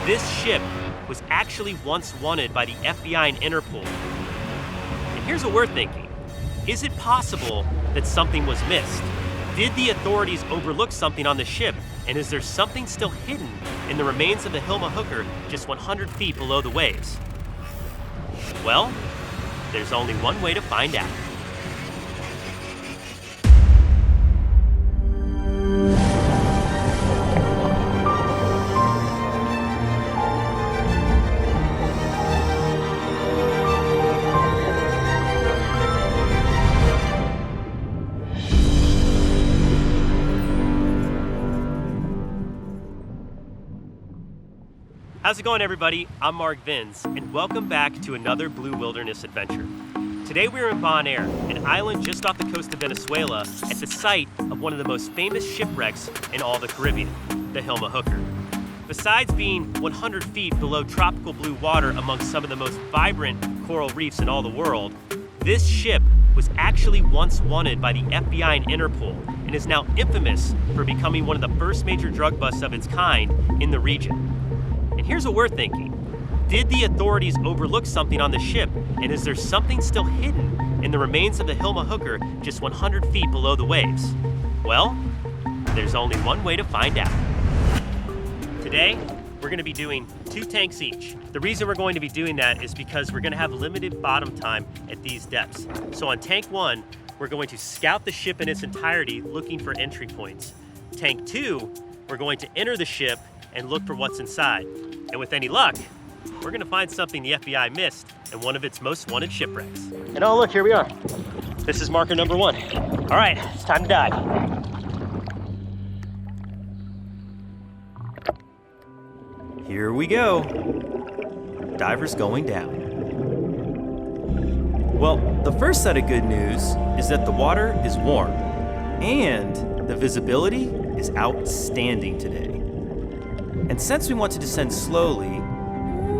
This ship was actually once wanted by the FBI and Interpol. And here's what we're thinking. Is it possible that something was missed? Did the authorities overlook something on the ship? And is there something still hidden in the remains of the Hilma Hooker just 100 feet below the waves? Well, there's only one way to find out. How's it going, everybody? I'm Mark Vins, and welcome back to another Blue Wilderness adventure. Today we're in Bonaire, an island just off the coast of Venezuela, at the site of one of the most famous shipwrecks in all the Caribbean, the Hilma Hooker. Besides being 100 feet below tropical blue water amongst some of the most vibrant coral reefs in all the world, this ship was actually once wanted by the FBI and Interpol, and is now infamous for becoming one of the first major drug busts of its kind in the region. And here's what we're thinking. Did the authorities overlook something on the ship? And is there something still hidden in the remains of the Hilma Hooker just 100 feet below the waves? Well, there's only one way to find out. Today, we're going to be doing 2 tanks each. The reason we're going to be doing that is because we're going to have limited bottom time at these depths. So on tank 1, we're going to scout the ship in its entirety looking for entry points. Tank 2, we're going to enter the ship and look for what's inside. And with any luck, we're gonna find something the FBI missed in one of its most wanted shipwrecks. And oh look, here we are. This is marker number 1. All right, it's time to dive. Here we go. Divers going down. Well, the first set of good news is that the water is warm and the visibility is outstanding today. And since we want to descend slowly,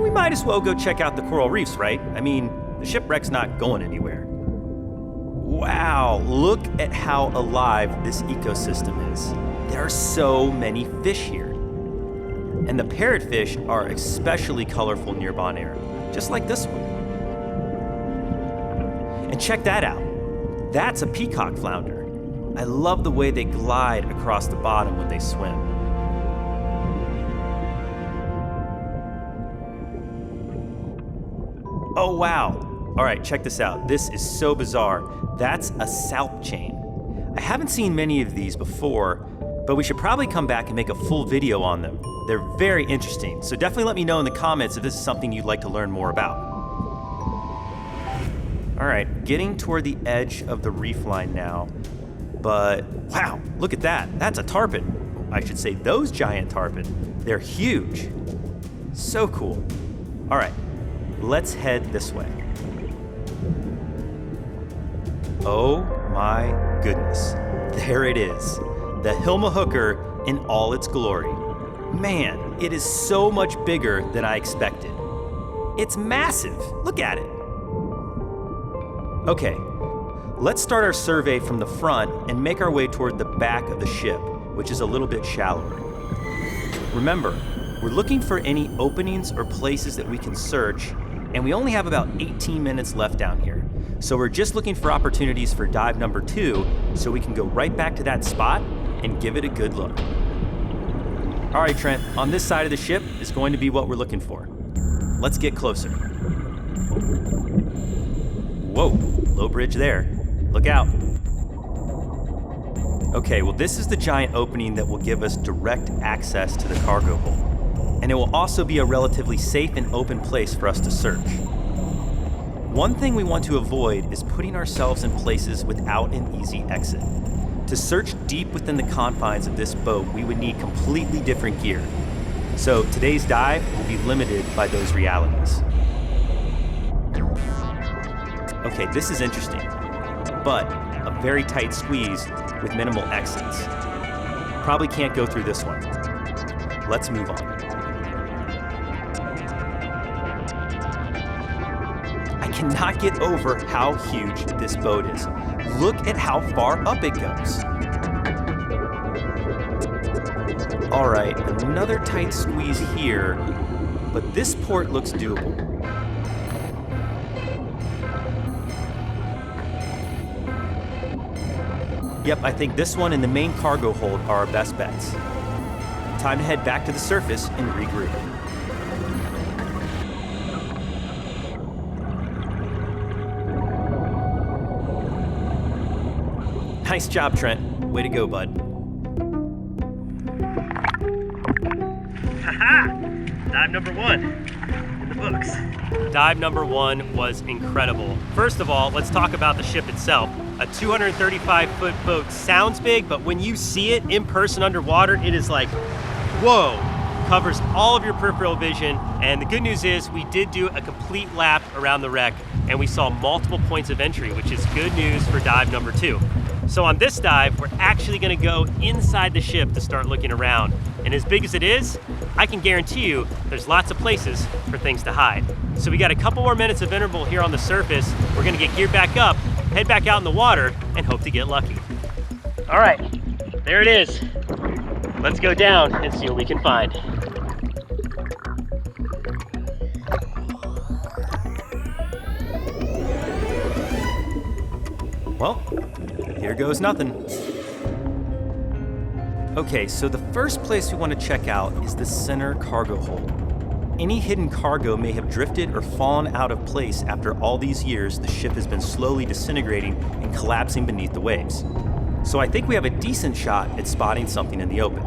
we might as well go check out the coral reefs, right? I mean, the shipwreck's not going anywhere. Wow, look at how alive this ecosystem is. There are so many fish here. And the parrotfish are especially colorful near Bonaire, just like this one. And check that out. That's a peacock flounder. I love the way they glide across the bottom when they swim. Oh, wow. All right, check this out. This is so bizarre. That's a salp chain. I haven't seen many of these before, but we should probably come back and make a full video on them. They're very interesting, so definitely let me know in the comments if this is something you'd like to learn more about. All right, getting toward the edge of the reef line now, but wow, look at that. That's a tarpon. I should say those giant tarpon. They're huge. So cool. All right. Let's head this way. Oh my goodness. There it is. The Hilma Hooker in all its glory. Man, it is so much bigger than I expected. It's massive. Look at it. Okay, let's start our survey from the front and make our way toward the back of the ship, which is a little bit shallower. Remember, we're looking for any openings or places that we can search, and we only have about 18 minutes left down here. So we're just looking for opportunities for dive number 2 so we can go right back to that spot and give it a good look. All right, Trent, on this side of the ship is going to be what we're looking for. Let's get closer. Whoa, low bridge there. Look out. Okay, well this is the giant opening that will give us direct access to the cargo hold. And it will also be a relatively safe and open place for us to search. One thing we want to avoid is putting ourselves in places without an easy exit. To search deep within the confines of this boat, we would need completely different gear. So today's dive will be limited by those realities. Okay, this is interesting, but a very tight squeeze with minimal exits. Probably can't go through this one. Let's move on. I cannot get over how huge this boat is. Look at how far up it goes. All right, another tight squeeze here, but this port looks doable. Yep, I think this one and the main cargo hold are our best bets. Time to head back to the surface and regroup. Nice job, Trent. Way to go, bud. Haha! Dive number 1 in the books. Dive number 1 was incredible. First of all, let's talk about the ship itself. A 235-foot boat sounds big, but when you see it in person underwater, it is like, whoa! Covers all of your peripheral vision, and the good news is we did do a complete lap around the wreck, and we saw multiple points of entry, which is good news for dive number 2. So on this dive, we're actually gonna go inside the ship to start looking around. And as big as it is, I can guarantee you there's lots of places for things to hide. So we got a couple more minutes of interval here on the surface. We're gonna get geared back up, head back out in the water, and hope to get lucky. All right, there it is. Let's go down and see what we can find. Well, here goes nothing. Okay, so the first place we want to check out is the center cargo hold. Any hidden cargo may have drifted or fallen out of place after all these years the ship has been slowly disintegrating and collapsing beneath the waves. So I think we have a decent shot at spotting something in the open.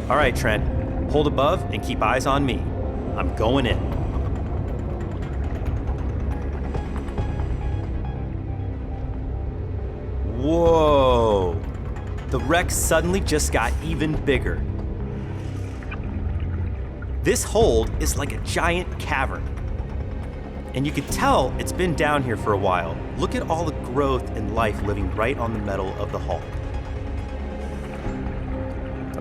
All right, Trent, hold above and keep eyes on me. I'm going in. Whoa! The wreck suddenly just got even bigger. This hold is like a giant cavern. And you can tell it's been down here for a while. Look at all the growth and life living right on the metal of the hull.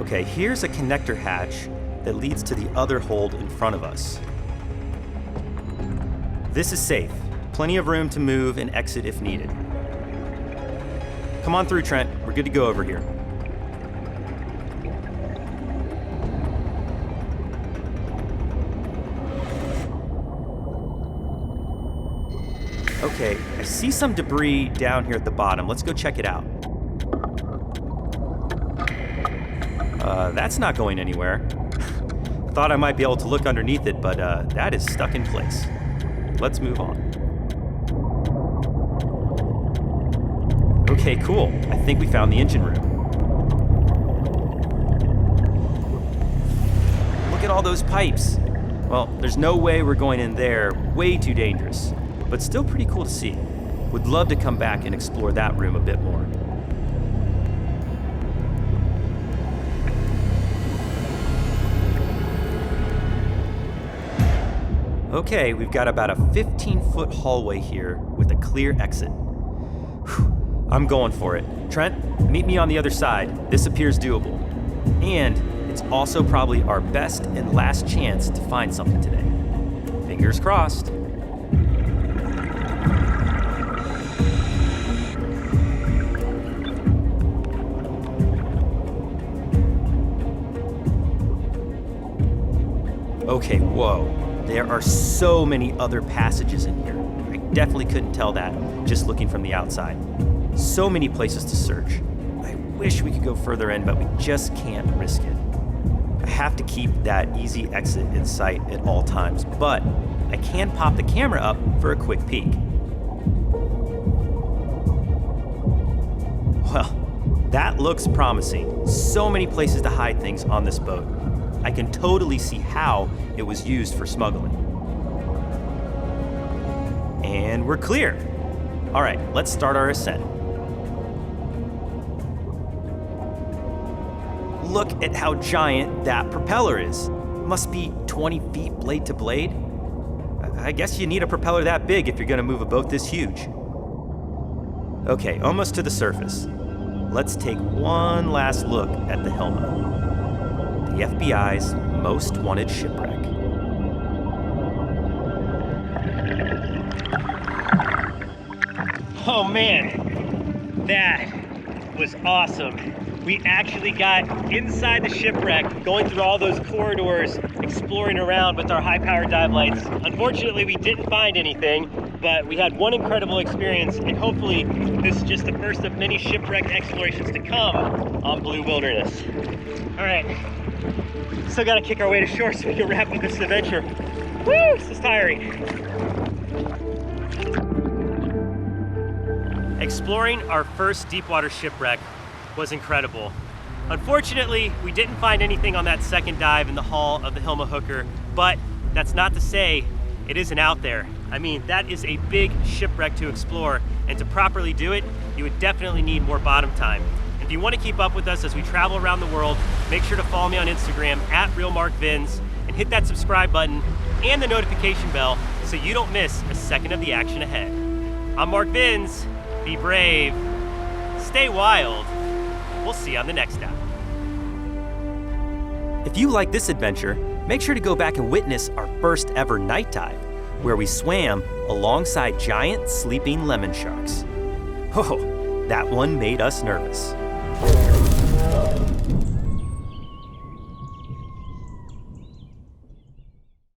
Okay, here's a connector hatch that leads to the other hold in front of us. This is safe. Plenty of room to move and exit if needed. Come on through, Trent. We're good to go over here. Okay, I see some debris down here at the bottom. Let's go check it out. That's not going anywhere. Thought I might be able to look underneath it, but that is stuck in place. Let's move on. Okay, cool. I think we found the engine room. Look at all those pipes. Well, there's no way we're going in there. Way too dangerous. But still pretty cool to see. Would love to come back and explore that room a bit more. Okay, we've got about a 15-foot hallway here with a clear exit. Whew, I'm going for it. Trent, meet me on the other side. This appears doable. And it's also probably our best and last chance to find something today. Fingers crossed. Okay, whoa. There are so many other passages in here. I definitely couldn't tell that just looking from the outside. So many places to search. I wish we could go further in, but we just can't risk it. I have to keep that easy exit in sight at all times, but I can pop the camera up for a quick peek. Well, that looks promising. So many places to hide things on this boat. I can totally see how it was used for smuggling. And we're clear. All right, let's start our ascent. Look at how giant that propeller is. Must be 20 feet blade to blade. I guess you need a propeller that big if you're gonna move a boat this huge. Okay, almost to the surface. Let's take one last look at the Hilma. The FBI'S Most Wanted Shipwreck. Oh man, that was awesome. we actually got inside the shipwreck, going through all those corridors, exploring around with our high-powered dive lights. Unfortunately, we didn't find anything, but we had one incredible experience, and hopefully this is just the first of many shipwreck explorations to come on Blue Wilderness. All right, still gotta kick our way to shore so we can wrap up this adventure. Woo, this is tiring. Exploring our first deepwater shipwreck was incredible. Unfortunately, we didn't find anything on that second dive in the hull of the Hilma Hooker, but that's not to say it isn't out there. I mean, that is a big shipwreck to explore, and to properly do it, you would definitely need more bottom time. If you want to keep up with us as we travel around the world, make sure to follow me on Instagram at RealMarkVins and hit that subscribe button and the notification bell so you don't miss a second of the action ahead. I'm Mark Vins. Be brave, stay wild. We'll see you on the next step. If you like this adventure, make sure to go back and witness our first ever night dive, where we swam alongside giant sleeping lemon sharks. Oh, that one made us nervous.